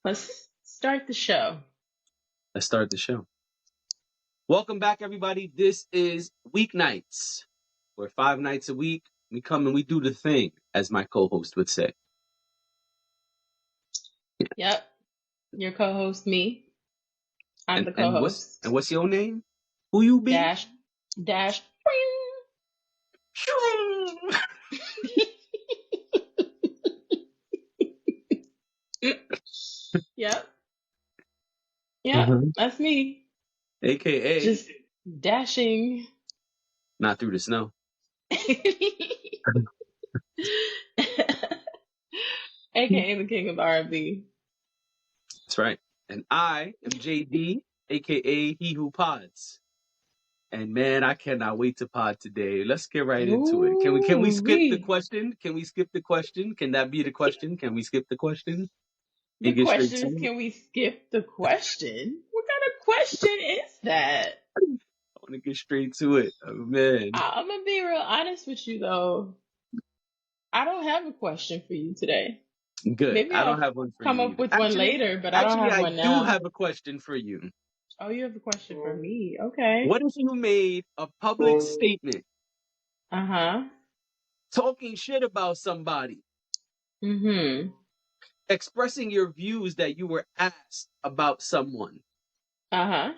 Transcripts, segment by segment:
Let's start the show. Let's start the show. Welcome back, everybody. This is Weeknights, where 5 nights a week we come and we do the thing, as my co-host would say. Yep. Your co-host, me. I'm the co-host. And what's your name? Who you be? Dash. Yep. Yep. That's me. AKA. Just dashing. Not through the snow. AKA the king of R&B. That's right. And I am JD, AKA he who pods. And man, I cannot wait to pod today. Let's get right into it. Can we skip the question? Can we skip the question? Can that be the question? Can we skip the question? The question is, can we skip the question? What kind of question is that? I want to get straight to it. Oh, man. I'm going to be real honest with you, though. I don't have a question for you today. Good. Maybe I don't have one for you. Come up with one later, but I don't have one now. I do have a question for you. Oh, you have a question for me? Okay. What if you made a public statement? Talking shit about somebody. Expressing your views that you were asked about someone. And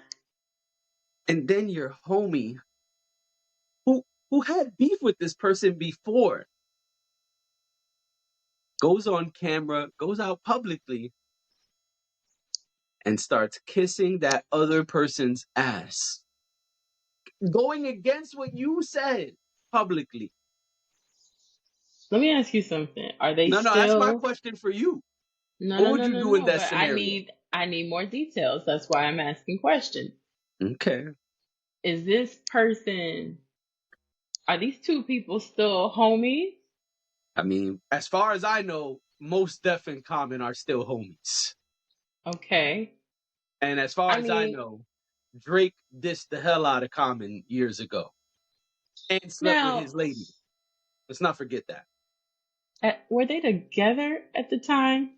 then your homie who had beef with this person before goes on camera, goes out publicly, and starts kissing that other person's ass. Going against what you said publicly. Let me ask you something. Are they No, that's my question for you. What would you do in that scenario? I need more details. That's why I'm asking questions. Okay. Is this person... Are these two people still homies? I mean, as far as I know, Mos Def and Common are still homies. Okay. And as far as I know, Drake dissed the hell out of Common years ago. And slept with his lady. Let's not forget that. Were they together at the time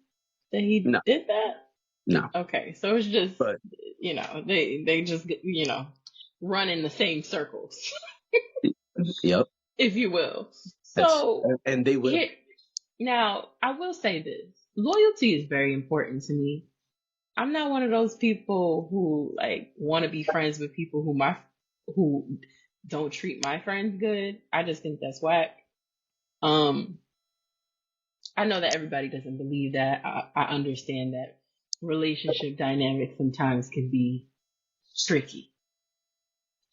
that he did that? No. Okay, so it's just, they just, run in the same circles. Yep. If you will. So, and they will. Now, I will say this. Loyalty is very important to me. I'm not one of those people who want to be friends with people who don't treat my friends good. I just think that's whack. I know that everybody doesn't believe that. I understand that relationship dynamics sometimes can be tricky.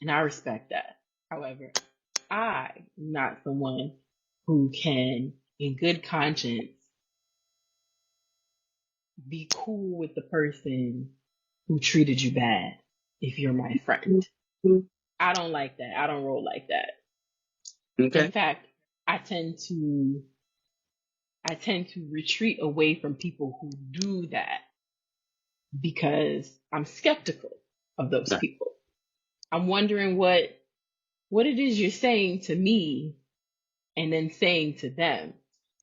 And I respect that. However, I'm not someone who can, in good conscience, be cool with the person who treated you bad if you're my friend. I don't like that. I don't roll like that. Okay. In fact, I tend to retreat away from people who do that because I'm skeptical of those people. I'm wondering what it is you're saying to me and then saying to them.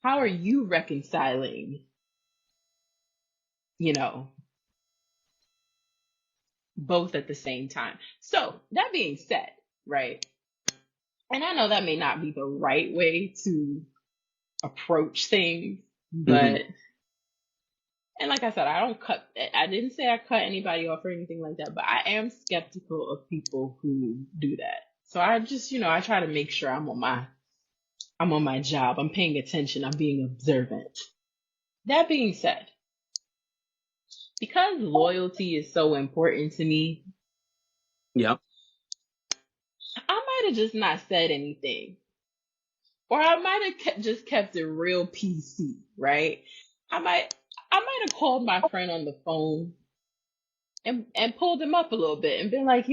How are you reconciling, both at the same time? So that being said, right? And I know that may not be the right way to approach things, but, and like I said, I didn't say I cut anybody off or anything like that, but I am skeptical of people who do that. So I just, I try to make sure I'm on my job. I'm paying attention. I'm being observant. That being said, because loyalty is so important to me. Yep. I might have just not said anything. Or I might have just kept it real PC, right? I might have called my friend on the phone and pulled him up a little bit and been like,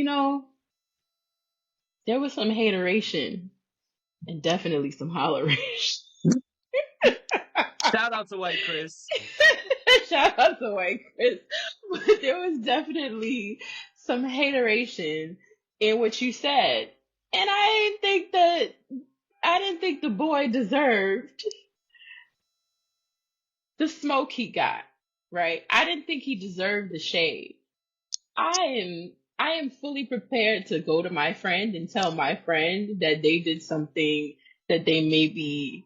there was some hateration and definitely some holleration. Shout out to White Chris. Shout out to White Chris. But there was definitely some hateration in what you said. And I didn't think the boy deserved the smoke he got. right? I didn't think he deserved the shade. I am fully prepared to go to my friend and tell my friend that they did something that they maybe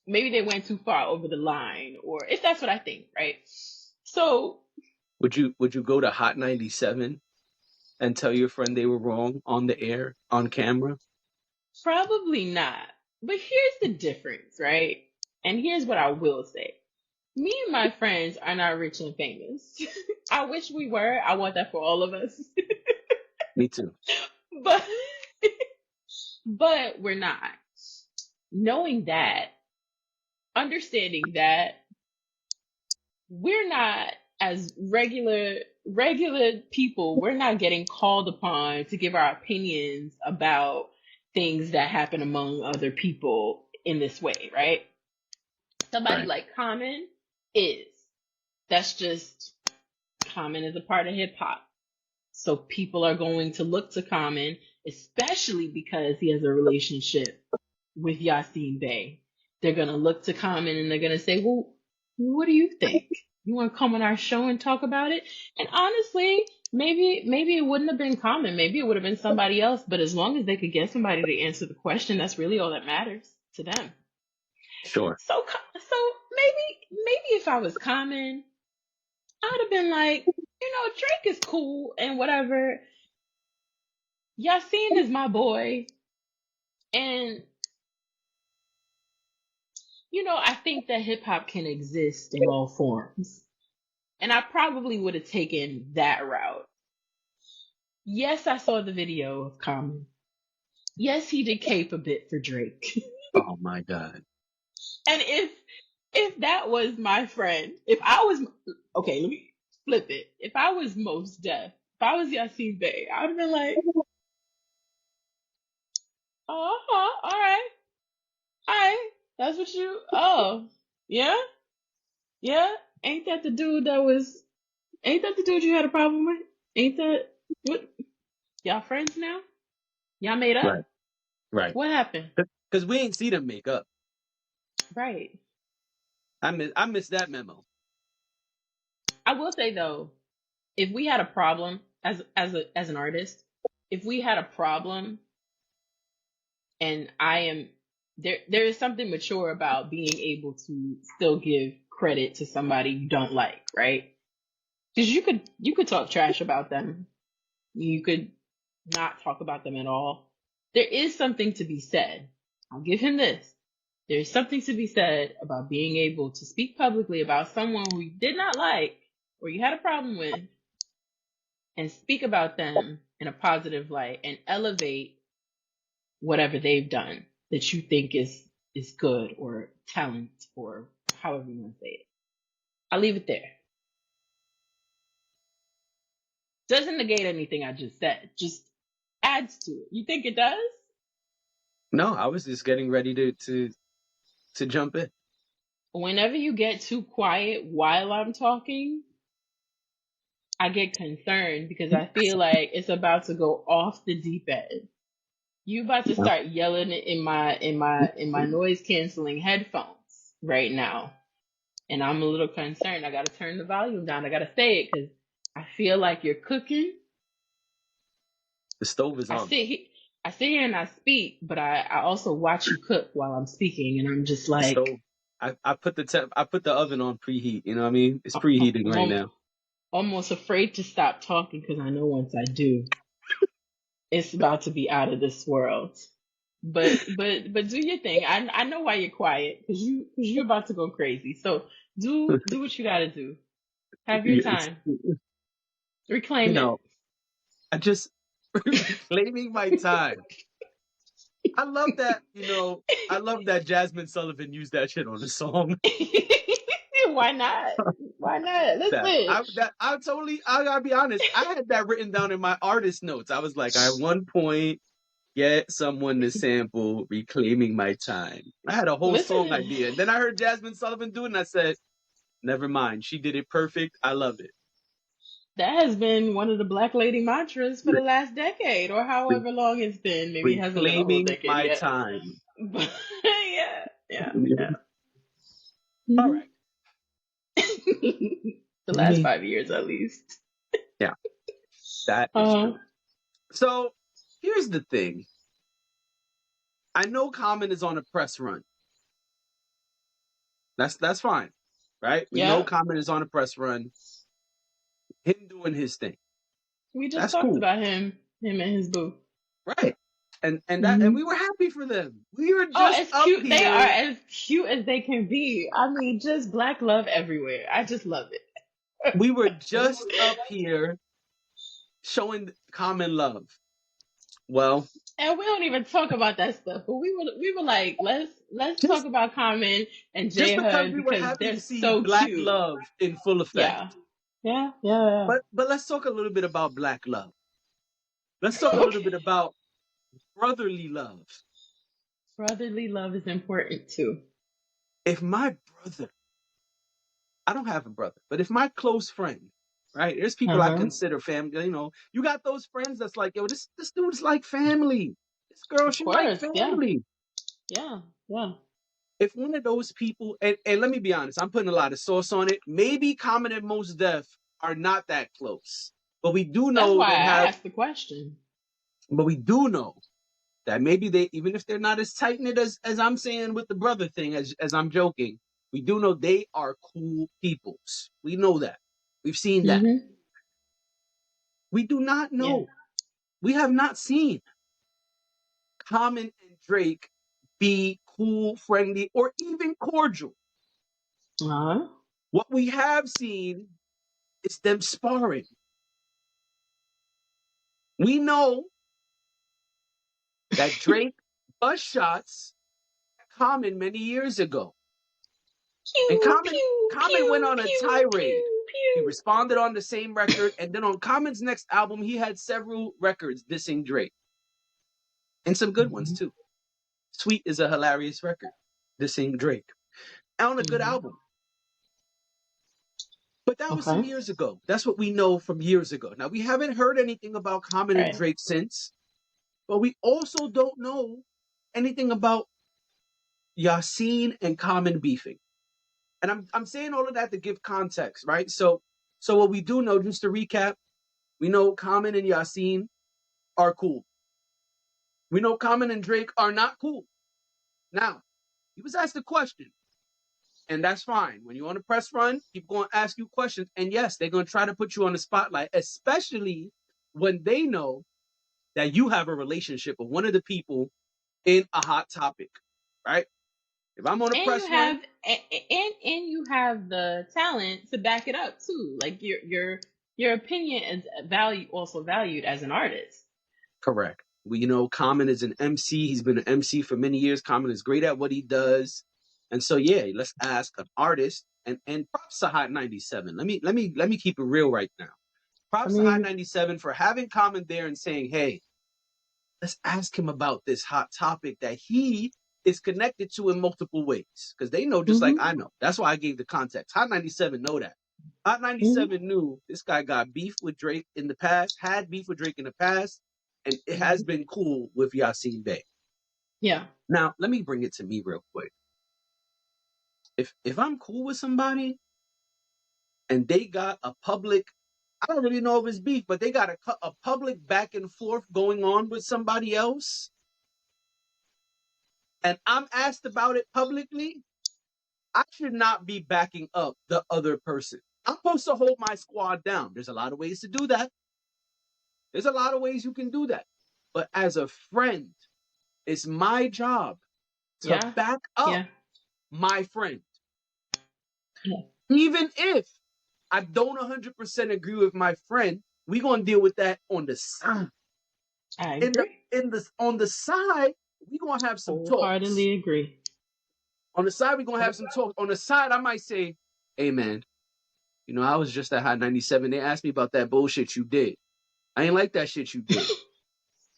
they went too far over the line, or if that's what I think, right? So Would you go to Hot 97 and tell your friend they were wrong on the air, on camera? probably not. But here's the difference, right? And here's what I will say. Me and my friends are not rich and famous. I wish we were. I want that for all of us. Me too. but but we're not. Knowing that, understanding that we're not as regular people, we're not getting called upon to give our opinions about things that happen among other people in this way, right? Somebody Right. like Common is. That's just Common is a part of hip hop. So people are going to look to Common, especially because he has a relationship with Yasin Bey. They're gonna look to Common and they're gonna say, "Well, what do you think? You want to come on our show and talk about it?" And honestly, maybe it wouldn't have been Common. Maybe it would have been somebody else. But as long as they could get somebody to answer the question, that's really all that matters to them. Sure. So maybe if I was Common, I'd have been like, Drake is cool and whatever. Yasin is my boy, and I think that hip hop can exist in all forms. And I probably would have taken that route. Yes, I saw the video of Common. Yes, he did cape a bit for Drake. Oh my God. And if that was my friend, if I was okay, let me flip it. If I was Most Def, if I was Yasin Bey, I would have been like, all right, all right, that's what you. Oh, yeah, yeah. Ain't that the dude that was? Ain't that the dude you had a problem with? Ain't that what? Y'all friends now? Y'all made up? Right. Right. What happened? Because we ain't see them make up. Right. I miss that memo. I will say though, if we had a problem as an artist, if we had a problem, and I am there is something mature about being able to still give credit to somebody you don't like, right? Because you could talk trash about them, you could not talk about them at all. There is something to be said. I'll give him this. There's something to be said about being able to speak publicly about someone who you did not like or you had a problem with, and speak about them in a positive light and elevate whatever they've done that you think is good or talent or however you want to say it. I'll leave it there. Doesn't negate anything I just said. Just adds to it. You think it does? No, I was just getting ready to jump in. Whenever you get too quiet while I'm talking, I get concerned because I feel like it's about to go off the deep end. You about to start yelling in my noise canceling headphones right now. And I'm a little concerned. I gotta turn the volume down. I gotta say it because I feel like you're cooking. The stove is I on. sit here, I sit here and I speak, but I also watch you cook while I'm speaking, and I'm just The like, stove. I put the oven on preheat. You know what I mean? It's I'm preheating right I'm now. almost afraid to stop talking because I know once I do, it's about to be out of this world. But do your thing. I know why you're quiet because you're about to go crazy. So do what you gotta do. Have your Yes. time. You Reclaim it. know, I just reclaiming my time. I love that. I love that Jasmine Sullivan used that shit on the song. Why not? Why not? That Listen. I gotta be honest. I had that written down in my artist notes. I was like, I at one point get someone to sample reclaiming my time. I had a whole song Listen. idea, and then I heard Jasmine Sullivan do it, and I said, never mind. She did it perfect. I love it. That has been one of the Black Lady mantras for the last decade, or however long it's been. Maybe it hasn't been a whole Reclaiming decade my yet. time. But yeah, yeah, Yeah. yeah. All Mhm. right. The You last mean? 5 years at least. Yeah, that is Uh, true. So here's the thing. I know Common is on a press run. That's fine, right? We know yeah. Common is on a press run. Him doing his thing. We just That's talked cool, about him and his boo. right? And we Hmm. were happy for them. We were Oh, just it's up cute. They are here. as cute as they can be. I mean, just black love everywhere. I just love it. We were just up here showing Common love. Well, And we don't even talk about that stuff. But we were like, let's talk just about Common and just J because Hud we were because happy they're to see so Black cute. love in full effect. Yeah. Yeah. Yeah. But let's talk a little bit about Black love. Let's talk a Okay. little bit about brotherly love. Brotherly love is important too. If my brother, I don't have a brother, but if my close friend, right? There's people I Uh-huh. consider family. You got those friends that's like, yo, this dude's like family. This girl, Of she like course. Yeah. family. Yeah. Yeah. If one of those people, and let me be honest, I'm putting a lot of sauce on it. Maybe Common and Mos Def are not that close, but we do That's know why they I have. asked the question. But we do know that maybe they, even if they're not as tight knit as I'm saying with the brother thing, as I'm joking, we do know they are cool peoples. We know that. We've seen that. Mm-hmm. We do not Yeah. know. We have not seen Common and Drake be cool, friendly, or even cordial. Uh-huh. What we have seen is them sparring. We know that Drake bust shots at Common many years ago. And Pew, Common pew, Common went pew, on a pew, tirade. pew, He pew. responded on the same record, and then on Common's next album, he had several records dissing Drake. And some good ones Mm-hmm. too. Sweet is a hilarious record, dissing Drake. On a good Mm-hmm. album. But that was some Okay. years ago. That's what we know from years ago. Now we haven't heard anything about Common and Right. Drake since, but we also don't know anything about Yasin and Common beefing. And I'm saying all of that to give context, right? So what we do know, just to recap, we know Common and Yasin are cool. We know Common and Drake are not cool. Now, he was asked a question, and that's fine. When you're on a press run, people going to ask you questions, and yes, they're going to try to put you on the spotlight, especially when they know that you have a relationship with one of the people in a hot topic, right? If I'm on a And you press run, have and you have the talent to back it up too. Like your opinion is also valued as an artist. correct. We know Common is an MC. He's been an MC for many years. Common is great at what he does. And so yeah, let's ask an artist and props to Hot 97. Let me keep it real right now. I Props to Hot mean, 97 for having Common there and saying, hey, let's ask him about this hot topic that he is connected to in multiple ways. Because they know just like mm-hmm, I know. That's why I gave the context. Hot 97 know that. Hot mm-hmm, 97 knew this guy got beef with Drake in the past, had beef with Drake in the past, and it has mm-hmm. been cool with Yasin Bey. Yeah. Now, let me bring it to me real quick. If I'm cool with somebody and they got a public, I don't really know if it's beef, but they got a public back and forth going on with somebody else, and I'm asked about it publicly, I should not be backing up the other person. I'm supposed to hold my squad down. There's a lot of ways to do that. There's a lot of ways you can do that. But as a friend, it's my job to Yeah. back up Yeah. my friend. Yeah. Even if I don't 100% agree with my friend, we're going to deal with that on the side. I In the agree. on the side, we're going to have some talks. Wholeheartedly agree. On the side, we're going to have some talks. On the side, I might say, hey, man, I was just at Hot 97. They asked me about that bullshit you did. I ain't like that shit you did.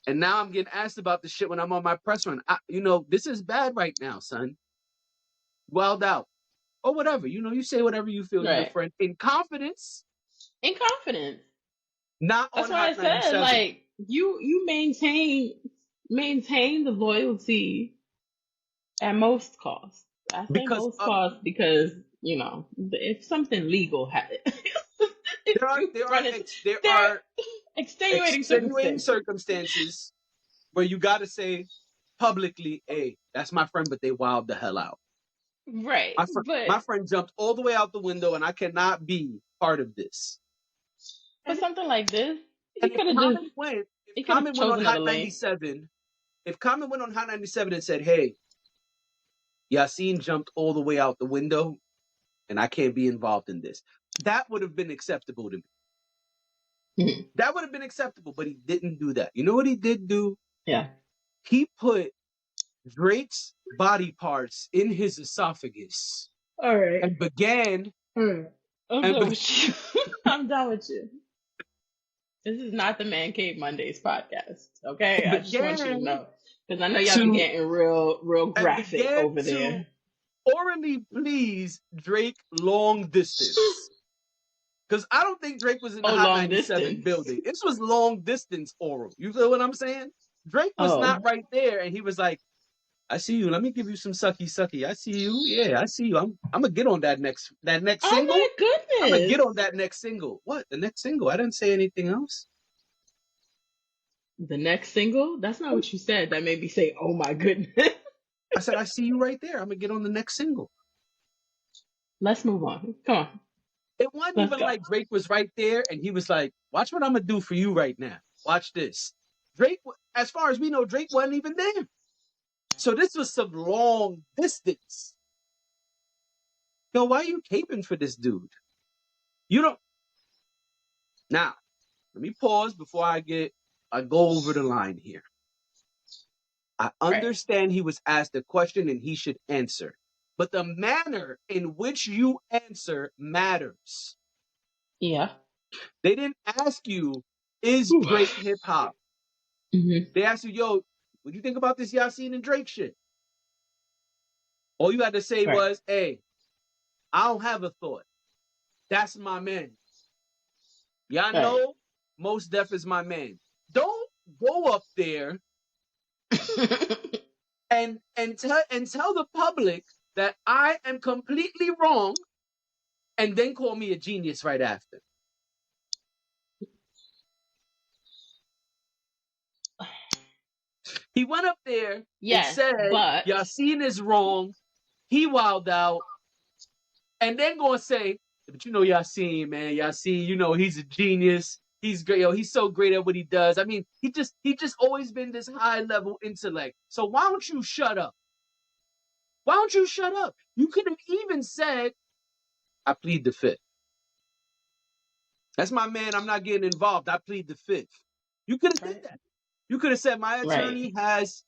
And now I'm getting asked about the shit when I'm on my press run. This is bad right now, son. Wild out. Or whatever. You say whatever you feel to your Right. friend in confidence, In confidence. not That's on why I Hot said 97. like you maintain the loyalty at most costs. I say Because most costs because if something legal if you run into, There there are are extenuating extenuating circumstances. circumstances where you got to say publicly, "Hey, that's my friend," but they wild the hell out. Right. My friend jumped all the way out the window, and I cannot be part of this. But And, something like this, and if he could have Common went chose on another Hot lane. 97, if Common went on Hot 97 and said, "Hey, Yassine jumped all the way out the window, and I can't be involved in this," that would have been acceptable to me. Mhm. That would have been acceptable, but he didn't do that. You know what he did do? Yeah. He put Drake's body parts in his esophagus All right. and began All right. I'm and done be- with you. I'm done with you. This is not the Man Cave Mondays podcast. Okay, I just want you to began know because I know y'all be to getting real and graphic began over to there. orally please Drake long distance. Because I don't think Drake was in the Oh, Hot long 97 distance. building. This was long distance oral. You feel what I'm saying? Drake was not Oh, right there, and he was like, "I see you. Let me give you some sucky sucky. I see you. Yeah, I see you. I'm gonna get on that next oh single. my I'm gonna get goodness. on that next single. What? The next single? I didn't say anything else. The next single? That's not what you said. That made me say, "Oh my goodness." I said, I see you right there. I'm gonna get on the next single. Let's move on. Come on, It wasn't let's even go. like Drake was right there and he was like, "Watch what I'm gonna do for you right now. Watch this." Drake, as far as we know, Drake wasn't even there. So this was some long distance. Yo, why are you caping for this dude? You don't. Now, let me pause before I go over the line here. I Right? understand he was asked a question and he should answer. But the manner in which you answer matters. Yeah. They didn't ask you, is Drake hip hop? Mm-hmm. They asked you, yo, what do you think about this Yassine and Drake shit? All you had to say Right. was, hey, I don't have a thought. That's my man. Y'all Right. know Mos Def is my man. Don't go up there and tell the public that I am completely wrong and then call me a genius right after. He went up there and Yes, said, but Yassine is wrong. He wilded out. And then going to say, but you know Yassine, man. Yassine, you know, he's a genius. He's great. Yo, he's so great at what he does. I mean, he just always been this high level intellect. So why don't you shut up? Why don't you shut up? You could have even said, I plead the fifth. That's my man. I'm not getting involved. I plead the fifth. You could have did right, that. You could have said, my right, attorney has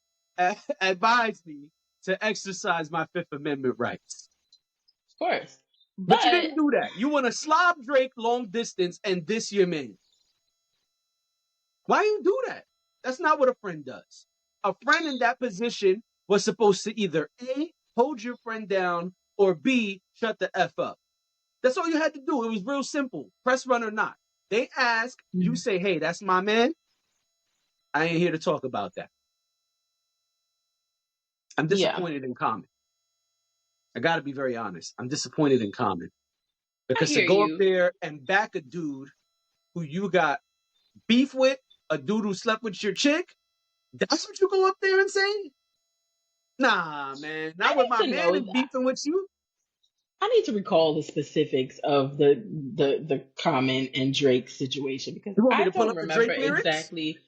advised me to exercise my Fifth Amendment rights. of course. But you But didn't do that. You want to slob Drake long distance and diss your man. Why you do that? That's not what a friend does. A friend in that position was supposed to either A, hold your friend down, or B, shut the F up. That's all you had to do. It was real simple. Press run or not. They ask, you say, hey, that's my man. I ain't here to talk about that. I'm yeah, disappointed in Common. I got to be very honest. I'm disappointed in Common. I Because to hear go up you. there and back a dude who you got beef with, a dude who slept with your chick, that's what you go up there and say? Nah, man. I Not with my need to man know and that. beefing with you. I need to recall the specifics of the Common and Drake situation because You want me I to pull don't up the remember Drake lyrics? exactly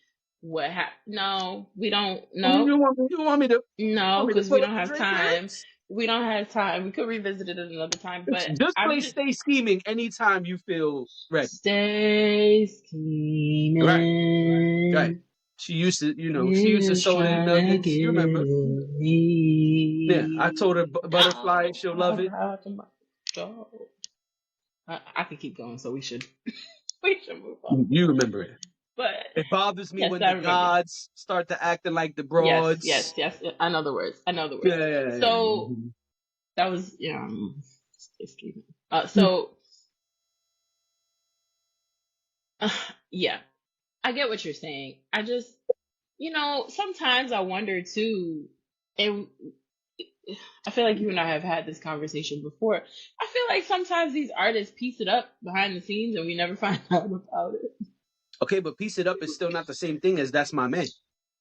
what happened. No, we don't. You No, want me to no, because we pull up don't the have Drake time. lyrics? We don't have time. We could revisit it another time. But Just I'm play just Stay Scheming anytime you feel ready. stay Right, right. scheming. She used to Is soda and trying to nuggets. You remember? get Yeah, I told her me butterfly, down she'll love it. about my dog. I could keep going, so we should we should move on. You remember it. But It bothers me yes, when I the remember. gods start to acting like the Yes, broads. yes, yes. I know the words. I know the Yeah, words. yeah, yeah. So Mhm. that was excuse me. So yeah, I get what you're saying. I just sometimes I wonder too, and I feel like you and I have had this conversation before. I feel like sometimes these artists piece it up behind the scenes and we never find out about it. Okay, but piece it up is still not the same thing as that's my man.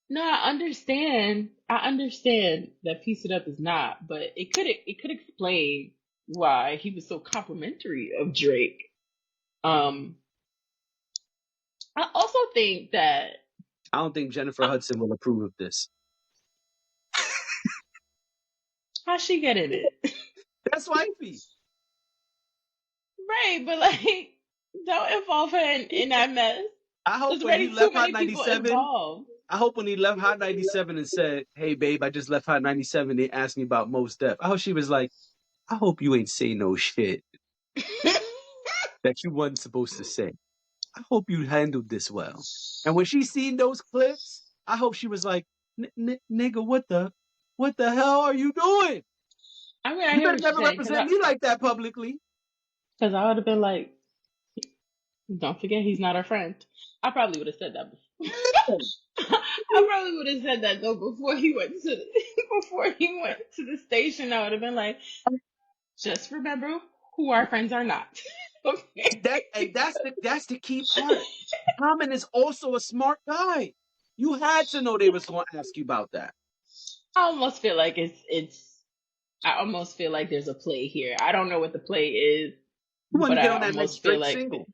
No, I understand. I understand that piece it up is not, but it could explain why he was so complimentary of Drake. Um, I also think that I don't think Jennifer uh, Hudson will approve of this. how she get in it, That's wifey. right? But like, don't involve her in that mess. I hope There's when he already too left Hot many people 97, involved. I hope when he left Hot 97 and said, "Hey babe, I just left Hot 97." They asked me about Mos Def. I hope she was like, "I hope you ain't say no shit that you wasn't supposed to say. I hope you handled this well." And when she seen those clips, I hope she was like, "Nigga, what the hell are you doing? I mean, I You hear better what you're never saying, represent me like that publicly." I would have been like, don't forget he's not our friend. I probably would have said that before. I probably would have said that though before he went to the, before he went to the station. I would have been like, just remember who our friends are not. Okay. That's the key part. Common is also a smart guy. You had to know they was going to ask you about that. I almost feel like it's. I almost feel like there's a play here. I don't know what the play is, You want but to get I on that next almost feel Drake like single.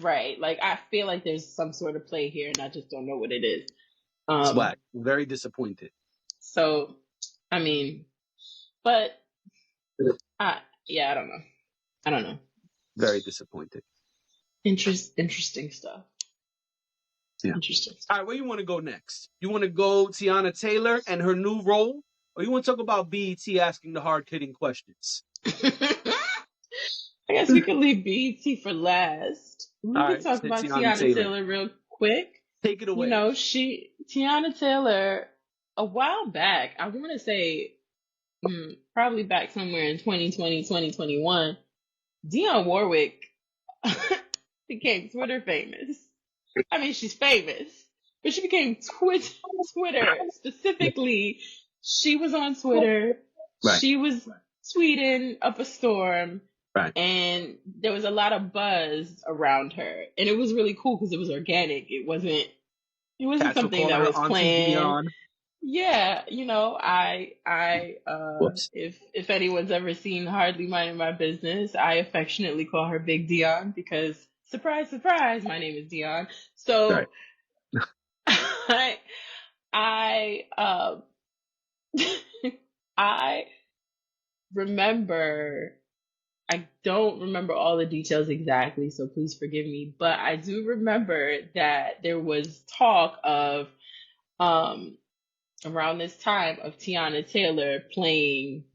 right. Like I feel like there's some sort of play here, and I just don't know what it is. Swag. Very disappointed. So, I mean, but yeah, I don't know. I don't know. Very disappointed. Interesting stuff. Yeah. Interesting. All right, where you want to go next? You want to go Teyana Taylor and her new role? Or you want to talk about b.e.t. asking the hard-hitting questions? I guess we could leave b.e.t. for last. We All could right, talk about Teyana Teyana Taylor. Taylor real quick. Take it You away. know, Teyana Taylor, a while back, I want to say probably back somewhere in 2020, 2021, Dionne Warwick became Twitter famous. I mean, she's famous, but she became Twitter specifically. She was on Twitter. Right. She was tweeting up a storm, Right. and there was a lot of buzz around her, and it was really cool because it was organic. It wasn't. It wasn't Cats were something calling that her was Auntie planned. Dionne. Yeah, you know, Whoops. if anyone's ever seen Hardly Minding My Business, I affectionately call her Big Dionne because surprise, surprise, my name is Dionne. Right. So I I I remember I don't remember all the details exactly, so please forgive me, but I do remember that there was talk of um around this time of Teyana Taylor playing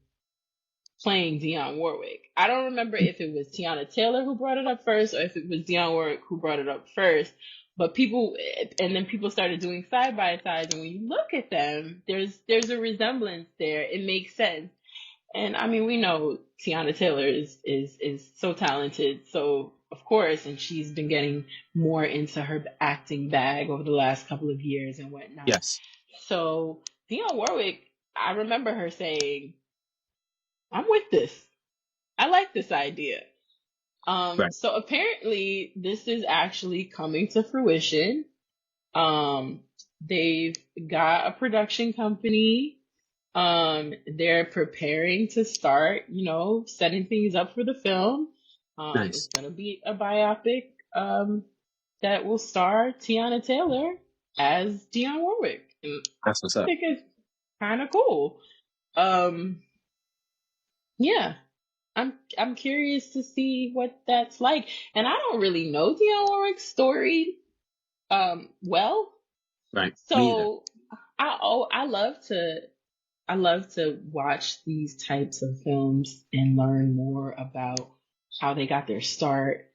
Dionne Warwick. I don't remember if it was Teyana Taylor who brought it up first or if it was Dionne Warwick who brought it up first. But then people started doing side by sides, and when you look at them, there's a resemblance there. It makes sense. And I mean, we know Teyana Taylor is so talented, so of course, and she's been getting more into her acting bag over the last couple of years and whatnot. Yes. So Dionne Warwick, I remember her saying, "I'm with this. I like this idea." Right. So apparently this is actually coming to fruition. Um, they've got a production company. They're preparing to start, you know, setting things up for the film. It's Nice. gonna be a biopic, that will star Teyana Taylor as Dionne Warwick. And That's what's I up. think it's kind of cool. Um, yeah, I'm curious to see what that's like. And I don't really know Dionne Warwick's story well. Right. Me either. So I love to watch these types of films and learn more about how they got their start.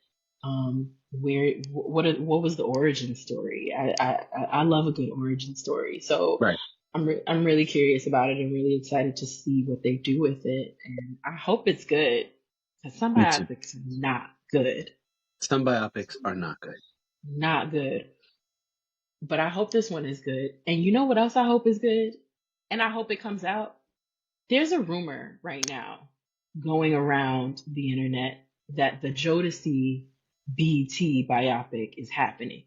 What was the origin story? I love a good origin story. So Right. I'm really curious about it and really excited to see what they do with it. And I hope it's good because some Me too. biopics are not good, Some biopics are not good. not good. But I hope this one is good. And you know what else I hope is good? And I hope it comes out. There's a rumor right now going around the internet that the Jodeci b.e.t. biopic is happening.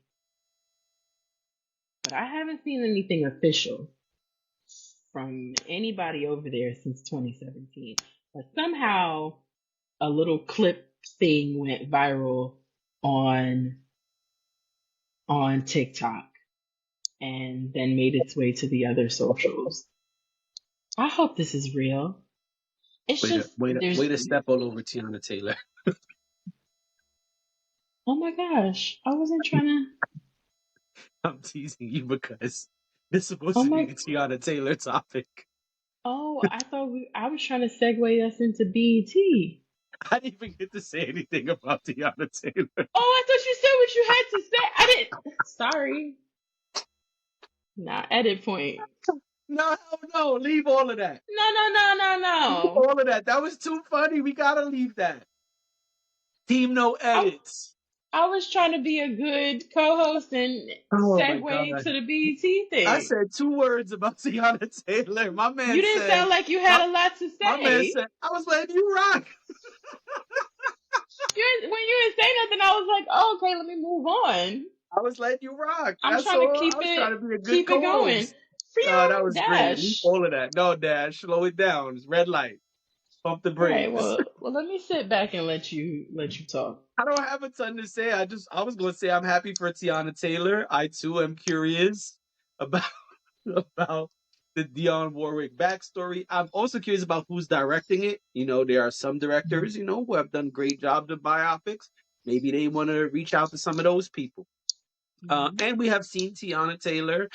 But I haven't seen anything official from anybody over there since 2017. But somehow a little clip thing went viral on TikTok and then made its way to the other socials. I hope this is real. It's just Way to step all over Teyana Taylor. oh my gosh, I wasn't trying to. I'm teasing you because it's supposed Oh to be my. a Teyana Taylor topic. Oh, I was trying to segue us into BET. I didn't even get to say anything about Teyana Taylor. Oh, I thought you said what you had to say. I didn't. Sorry. Nah, edit point. No, no, leave all of that. Leave No. all of that. That was too funny. We gotta leave that. Team no I, edits. I was trying to be a good co-host and Oh my segue god. to the BET I thing. said 2 words about Teyana Taylor. You didn't sound like you my, had a lot to my man say. said, I was letting you rock. When you didn't say nothing, I was like, oh, okay, let me move on. I was letting you rock. I'm That's trying to all. I was trying to be a good keep it going. co-host. Oh, that Phew, was great. Leave dash. all of that. No, Dash. Slow it down. It's red light. Pump the All right, brakes. well, let me sit back and let you talk. I don't have a ton to say. I was going to say I'm happy for Teyana Taylor. I too am curious about about the Dionne Warwick backstory. I'm also curious about who's directing it. You know, there are some directors, who have done great jobs of biopics. Maybe they want to reach out to some of those people. And we have seen Teyana Taylor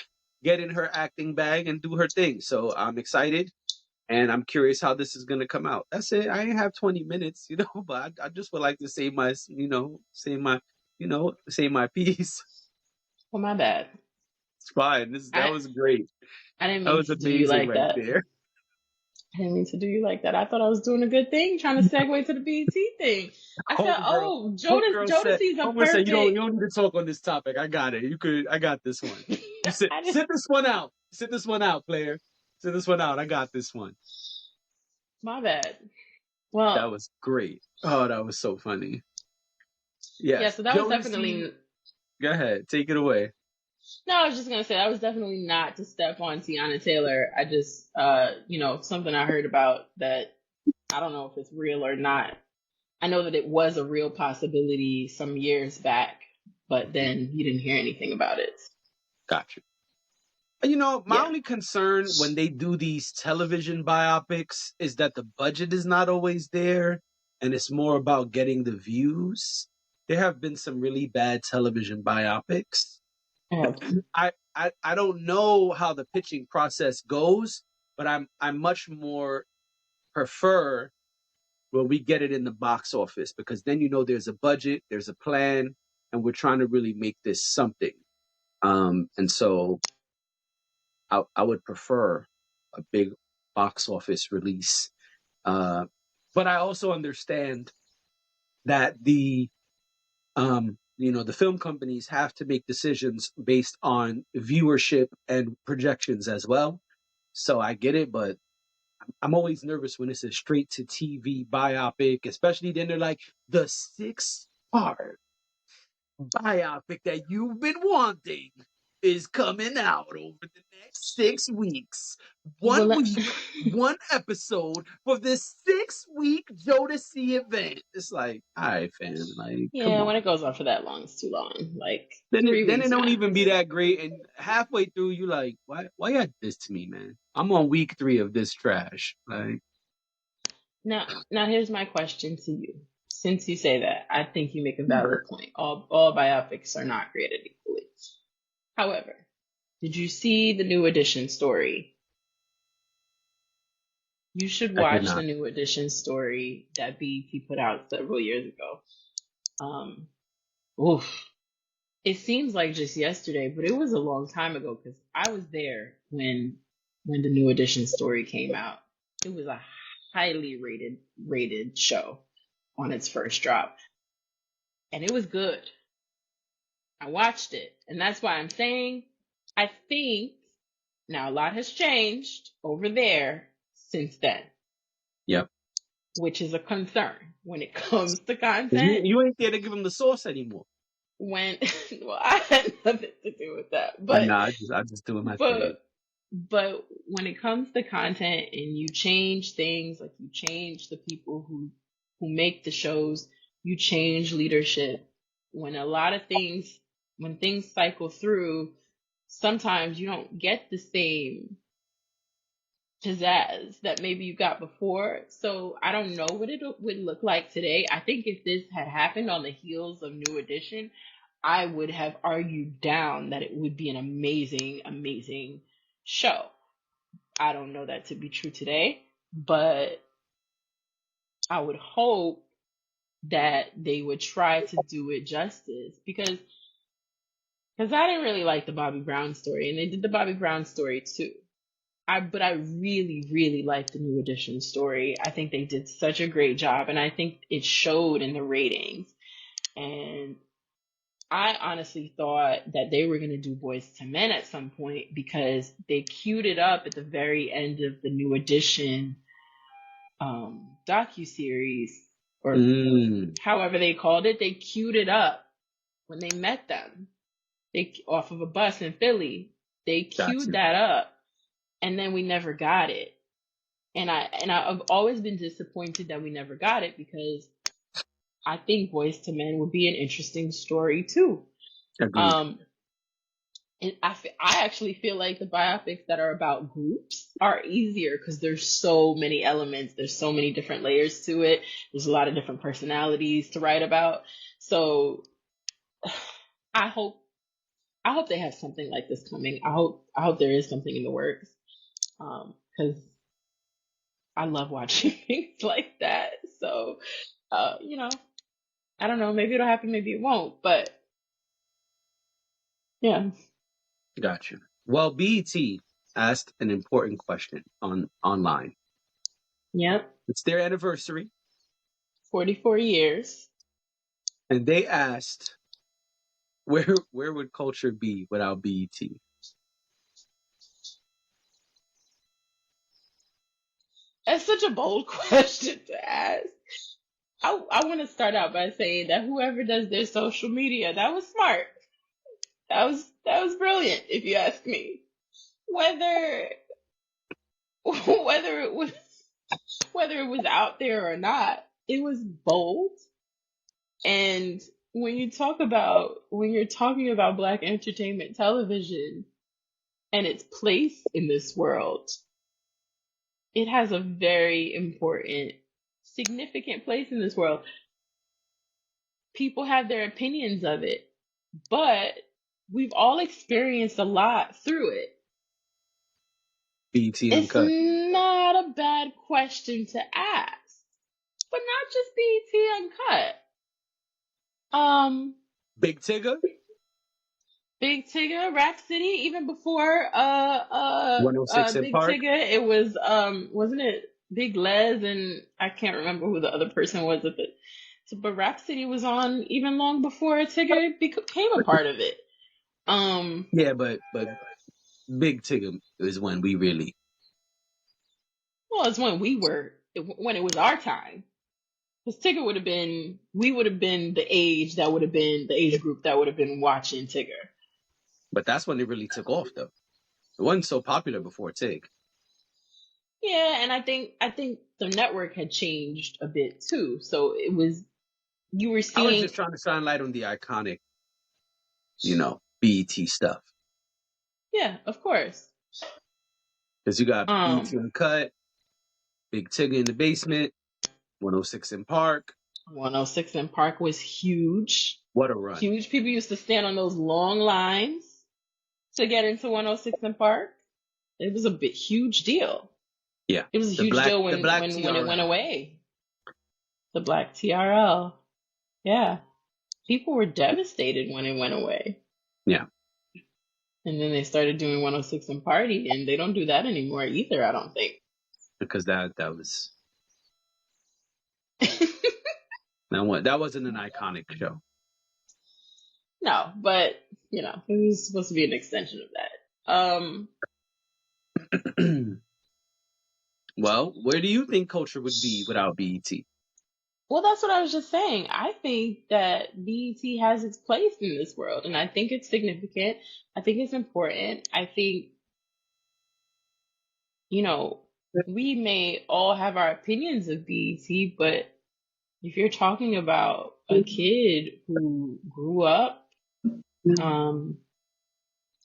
get in her acting bag and do her thing. So I'm excited and I'm curious how this is going to come out. That's it. I ain't have 20 minutes, but I just would like to say say my piece. Well, my bad. It's fine. That I was great. I didn't That mean was to do you amazing like right that. there. I didn't mean to do you like that. I thought I was doing a good thing, trying to segue to the BT thing. I said, Homegirl, "Oh, Jodeci's a homegirl said you perfect." don't need to talk on this topic. I got it. I got this one. You I didn't. sit this one out. Sit this one out, player. Sit this one out. I got this one. My bad. Well, That was great. Oh, that was so funny. yeah. Yes. So that was Jodeci, definitely. go ahead. Take it away. No, I was just gonna say that was definitely not to step on Teyana Taylor. I just, something I heard about that. I don't know if it's real or not. I know that it was a real possibility some years back, but then you didn't hear anything about it. Gotcha. My Yeah. only concern when they do these television biopics is that the budget is not always there and it's more about getting the views. There have been some really bad television biopics. Oh, I don't know how the pitching process goes, but I much more prefer when we get it in the box office because then there's a budget, there's a plan, and we're trying to really make this something. And so I would prefer a big box office release. But I also understand that the film companies have to make decisions based on viewership and projections as well. So I get it, but I'm always nervous when it's a straight to TV biopic, especially then they're like the 6-part biopic that you've been wanting is coming out over the next 6 weeks. well, 1 week, one episode for this 6-week Jodeci event. It's like, all right, fam, like, come yeah, on. when it goes on for that long, it's too long. Like Then it 3 weeks don't even max. be that great. And halfway through, you like, why you had this to me, man? I'm on week 3 of this trash. Like, Now here's my question to you. Since you say that, I think you make a valid point. All biopics are not created equally. However, did you see the New Edition story? You should I did watch the not. New Edition story that BET put out several years ago. Oof. It seems like just yesterday, but it was a long time ago because I was there when the New Edition story came out. It was a highly rated show on its first drop, and it was good. I watched it, and that's why I'm saying I think now a lot has changed over there since then. Yep. Which is a concern when it comes to 'Cause content. you ain't there to give them the sauce anymore. When well, I had nothing to do with that, Nah, I just doing my thing. but when it comes to content and you change things, like you change the people who make the shows, you change leadership. When a lot of things, when things cycle through, sometimes you don't get the same pizzazz that maybe you got before. So I don't know what it would look like today. I think if this had happened on the heels of New Edition, I would have argued down that it would be an amazing, amazing show. I don't know that to be true today, but I would hope that they would try to do it justice because I didn't really like the Bobby Brown story, and they did the Bobby Brown story too. But I really, really like the New Edition story. I think they did such a great job, and I think it showed in the ratings. And I honestly thought that they were going to do Boys to Men at some point because they queued it up at the very end of the New Edition docuseries, or however they called it. They queued it up when they met them. They off of a bus in Philly. They queued that up. And then we never got it. And I've always been disappointed that we never got it because I think Boys to Men would be an interesting story too. Agreed. And I actually feel like the biopics that are about groups are easier because there's so many elements, there's so many different layers to it. There's a lot of different personalities to write about. So I hope they have something like this coming. I hope there is something in the works. Because I love watching things like that. So, I don't know. Maybe it'll happen. Maybe it won't. But yeah. Gotcha. Well, b.e.t. asked an important question online. Yep. It's their anniversary. 44 years. And they asked, where would culture be without b.e.t.? That's such a bold question to ask. I want to start out by saying that whoever does their social media, that was smart. That was brilliant, if you ask me. Whether whether it was out there or not, it was bold. And when you're talking about Black entertainment television and its place in this world, it has a very important, significant place in this world. People have their opinions of it, but we've all experienced a lot through it. b.e.t. It's Uncut. not a bad question to ask, but not just b.e.t. Uncut. Big Tigger? Big Tigger, Rap City, even before 106 in Big Park? Tigger, it was wasn't it Big Les, and I can't remember who the other person was with it. So, but Rap City was on even long before Tigger became a part of it. Yeah, but Big Tigger is when we really. Well, it's when when it was our time. Because Tigger we would have been the age group that would have been watching Tigger. But that's when it really took off, though. It wasn't so popular before Tig. Yeah, and I think the network had changed a bit too. So you were I was seeing. just trying to shine light on the iconic, b.e.t. stuff. Yeah, of course. Because you got b.e.t. Uncut, Big Tigger in the Basement, 106 in Park. 106 in Park was huge. What a run. Huge. People used to stand on those long lines to get into 106 in Park. It was a huge deal. Yeah. It was a huge deal when it went away. The Black TRL. Yeah. People were devastated when it went away. Yeah. And then they started doing 106 in Party, and they don't do that anymore either, I don't think. Because that was that wasn't an iconic show. No, but it was supposed to be an extension of that. Well, where do you think culture would be without BET? Well, that's what I was just saying. I think that BET has its place in this world, and I think it's significant. I think it's important. I think, you know, we may all have our opinions of BET, but if you're talking about a kid who grew up um,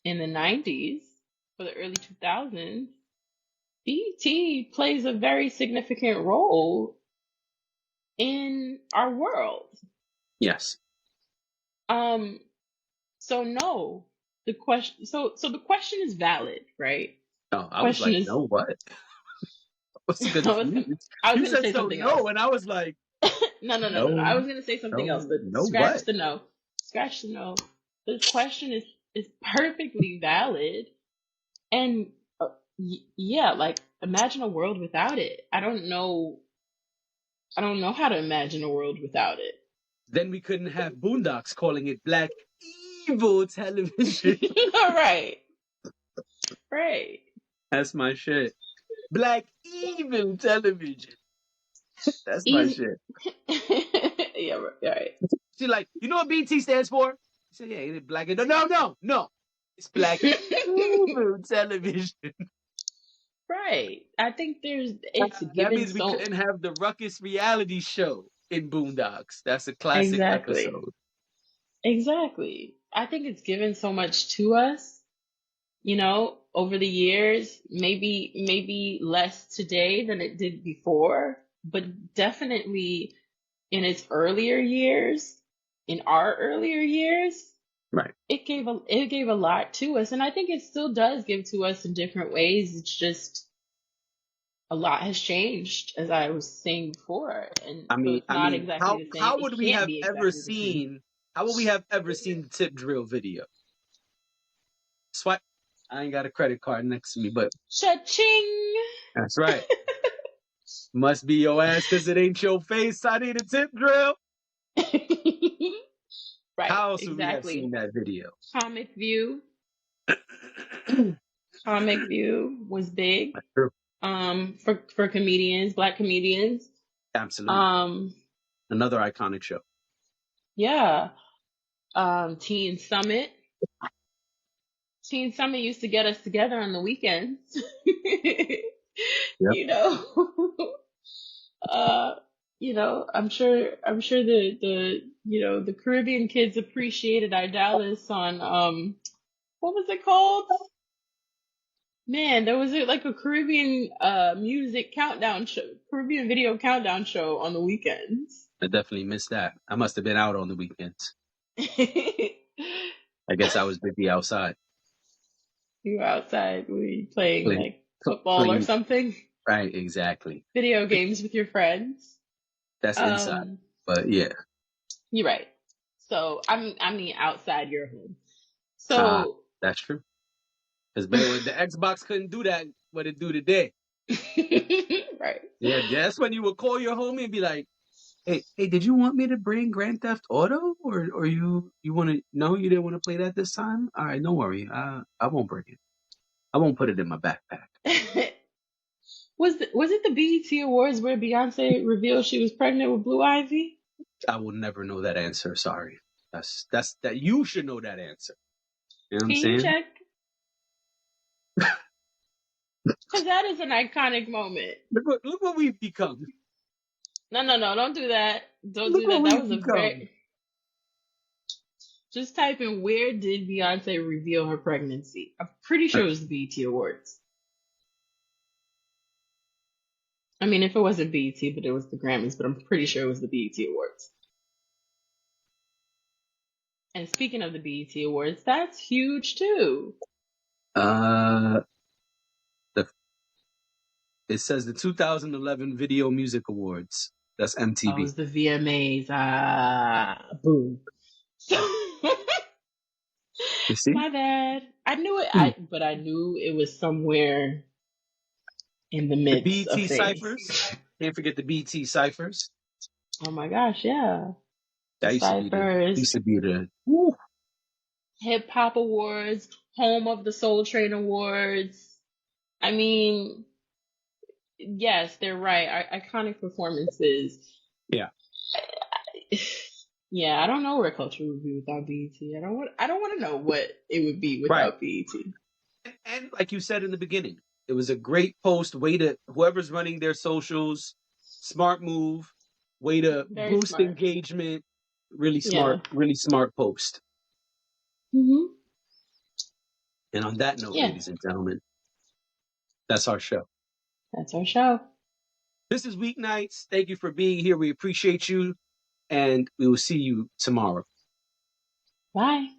in the 90s or the early 2000s, BET plays a very significant role in our world. Yes. Um, so no, the question is valid, right? Oh, I was Question like, is, no, what? I was I was gonna, confused. I was You gonna said say so something else. no, and I was like, No. no, I was gonna say something else, no, but no, scratch what? the no. Scratch the no. The question is perfectly valid, and yeah, like imagine a world without it. I don't know. I don't know how to imagine a world without it. Then we couldn't have Boondocks calling it Black Evil Television. All right, right. That's my shit. Black Evil Television. That's my Easy. shit. Yeah, right. She's like, you know what BT stands for? I said, yeah, ain't it black? No. It's Black Evil Television. Right. I think it's That given means we so couldn't have the Ruckus reality show in Boondocks. That's a classic exactly. episode. Exactly. I think it's given so much to us, over the years, maybe less today than it did before, but definitely in its earlier years, in our earlier years, Right. it gave a lot to us, and I think it still does give to us in different ways. It's just a lot has changed, as I was saying before, and so it's I not mean, exactly the same. how It would we can't have be ever exactly the same. seen how would we have ever seen the tip drill video? Swipe. I ain't got a credit card next to me, but Cha-ching! that's right. Must be your ass because it ain't your face. I need a tip drill. Right, How else would we have seen exactly. that video? Comic View. That's Comic View was big. true. For comedians, black comedians. Absolutely. Um, Another iconic show. yeah. Teen Summit. Teen Summit used to get us together on the weekends. Yep. you know. uh, I'm sure the Caribbean kids appreciated our Dallas on what was it called? Man, there was like a Caribbean music countdown show, Caribbean video countdown show on the weekends. I definitely missed that. I must have been out on the weekends. I guess I was busy outside You were outside, were you playing playing, like football or playing. something? Right, exactly. Video games with your friends. That's inside, Um, but yeah. you're right. So I mean outside your home. Ah, So that's true. Because the Xbox couldn't do that. What it do today? right. Yeah, that's when you would call your homie and be like, "Hey, did you want me to bring Grand Theft Auto, or you want to? No, you didn't want to play that this time. All right, don't worry. I won't bring it. I won't put it in my backpack. Was it the BET Awards where Beyonce revealed she was pregnant with Blue Ivy? I will never know that answer. Sorry. That's that. You should know that answer. You know what I'm Can you saying? check? Because that is an iconic moment. Look what we've become. No, don't do that. Don't Look do what that. That we've was a become. very. Just type in where did Beyonce reveal her pregnancy? I'm pretty sure it was the BET Awards. I mean, if it wasn't BET, but it was the Grammys, but I'm pretty sure it was the BET Awards. And speaking of the BET Awards, that's huge too. Uh, the it says the 2011 Video Music Awards. That's Oh, it MTV. was the VMAs. Boom. You see? My bad. I knew it, Hmm. but I knew it was somewhere in the The midst of BT things. ciphers. Can't forget the BT ciphers. Oh my gosh, yeah. The That used Cyphers, to be the woo. Hip Hop Awards, home of the Soul Train Awards. I mean, yes, they're right. Iconic performances. Yeah. Yeah, I don't know where culture would be without BET. I don't want to know what it would be Right. without BET. And like you said in the beginning, it was a great post, way to whoever's running their socials, smart move, way to Very boost smart. engagement. Yeah. Really smart post. Mhm. And on that note, Yeah, ladies and gentlemen, that's our show. that's our show. This is Weeknights. Thank you for being here. We appreciate you, and we will see you tomorrow. Bye.